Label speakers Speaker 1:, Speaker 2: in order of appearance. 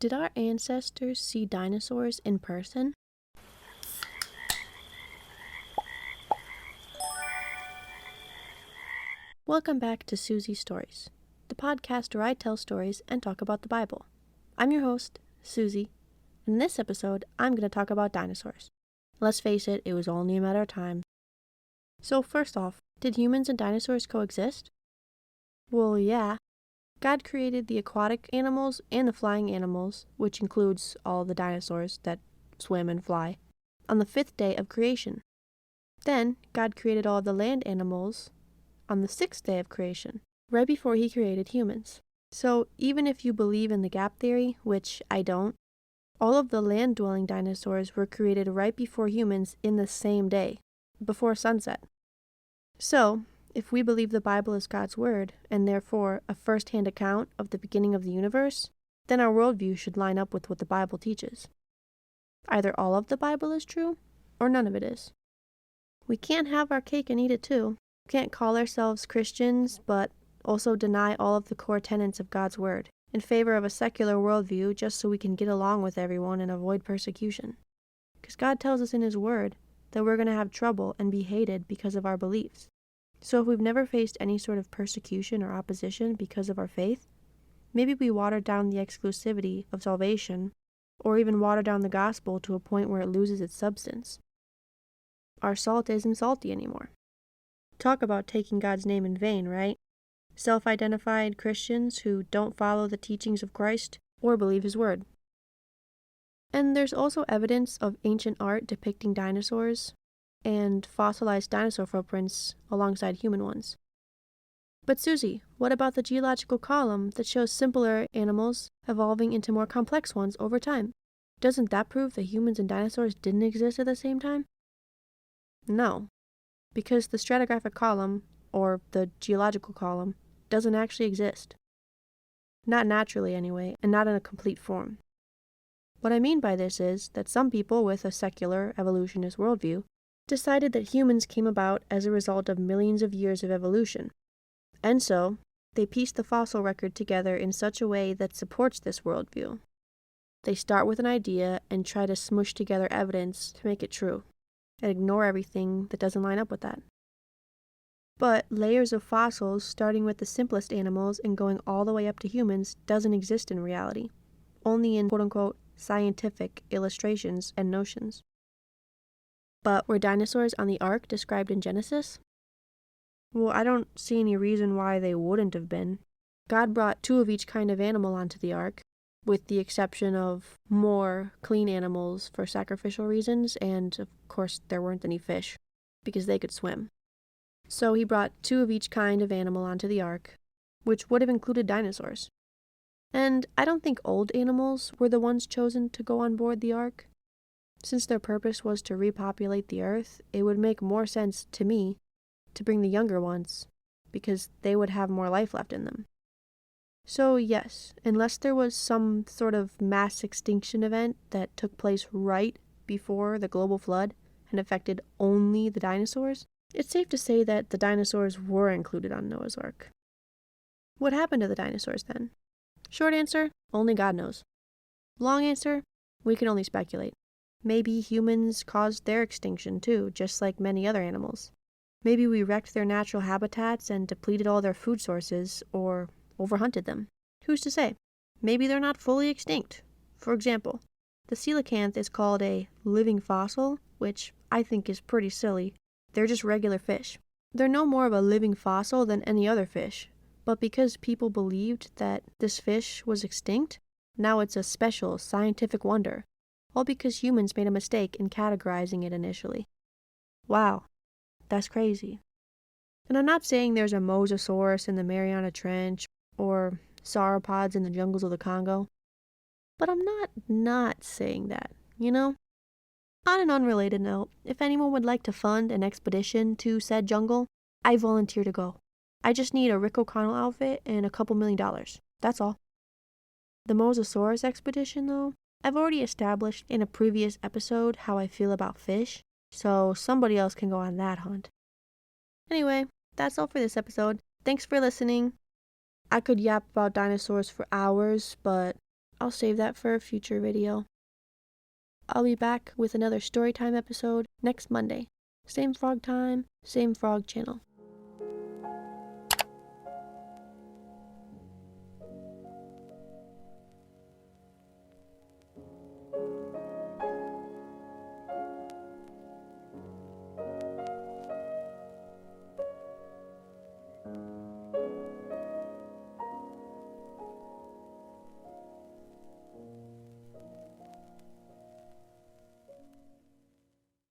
Speaker 1: Did our ancestors see dinosaurs in person? Welcome back to Susie's Stories, the podcast where I tell stories and talk about the Bible. I'm your host, Susie, and in this episode, I'm going to talk about dinosaurs. Let's face it, it was only a matter of time. So first off, did humans and dinosaurs coexist? Well, yeah. God created the aquatic animals and the flying animals, which includes all the dinosaurs that swim and fly, on the fifth day of creation. Then, God created all of the land animals on the sixth day of creation, right before he created humans. So, even if you believe in the gap theory, which I don't, all of the land-dwelling dinosaurs were created right before humans in the same day, before sunset. So, if we believe the Bible is God's word, and therefore a first-hand account of the beginning of the universe, then our worldview should line up with what the Bible teaches. Either all of the Bible is true, or none of it is. We can't have our cake and eat it too. We can't call ourselves Christians, but also deny all of the core tenets of God's word, in favor of a secular worldview just so we can get along with everyone and avoid persecution. Because God tells us in his word that we're going to have trouble and be hated because of our beliefs. So if we've never faced any sort of persecution or opposition because of our faith, maybe we water down the exclusivity of salvation, or even water down the gospel to a point where it loses its substance. Our salt isn't salty anymore. Talk about taking God's name in vain, right? Self-identified Christians who don't follow the teachings of Christ or believe his word. And there's also evidence of ancient art depicting dinosaurs and fossilized dinosaur footprints alongside human ones. But Susie, what about the geological column that shows simpler animals evolving into more complex ones over time? Doesn't that prove that humans and dinosaurs didn't exist at the same time? No, because the stratigraphic column, or the geological column, doesn't actually exist. Not naturally anyway, and not in a complete form. What I mean by this is that some people with a secular evolutionist worldview decided that humans came about as a result of millions of years of evolution. And so, they pieced the fossil record together in such a way that supports this worldview. They start with an idea and try to smush together evidence to make it true, and ignore everything that doesn't line up with that. But layers of fossils, starting with the simplest animals and going all the way up to humans, doesn't exist in reality, only in quote-unquote scientific illustrations and notions. But were dinosaurs on the ark described in Genesis? Well, I don't see any reason why they wouldn't have been. God brought 2 of each kind of animal onto the ark, with the exception of more clean animals for sacrificial reasons, and of course there weren't any fish, because they could swim. So he brought 2 of each kind of animal onto the ark, which would have included dinosaurs. And I don't think old animals were the ones chosen to go on board the ark. Since their purpose was to repopulate the earth, it would make more sense to me to bring the younger ones, because they would have more life left in them. So yes, unless there was some sort of mass extinction event that took place right before the global flood and affected only the dinosaurs, it's safe to say that the dinosaurs were included on Noah's Ark. What happened to the dinosaurs then? Short answer, only God knows. Long answer, we can only speculate. Maybe humans caused their extinction too, just like many other animals. Maybe we wrecked their natural habitats and depleted all their food sources, or overhunted them. Who's to say? Maybe they're not fully extinct. For example, the coelacanth is called a living fossil, which I think is pretty silly. They're just regular fish. They're no more of a living fossil than any other fish, but because people believed that this fish was extinct, now it's a special scientific wonder, all because humans made a mistake in categorizing it initially. Wow, that's crazy. And I'm not saying there's a mosasaurus in the Mariana Trench, or sauropods in the jungles of the Congo, but I'm not saying that, you know? On an unrelated note, if anyone would like to fund an expedition to said jungle, I volunteer to go. I just need a Rick O'Connell outfit and a couple $1 million. That's all. The Mosasaurus expedition, though, I've already established in a previous episode how I feel about fish, so somebody else can go on that hunt. Anyway, that's all for this episode. Thanks for listening. I could yap about dinosaurs for hours, but I'll save that for a future video. I'll be back with another storytime episode next Monday. Same frog time, same frog channel.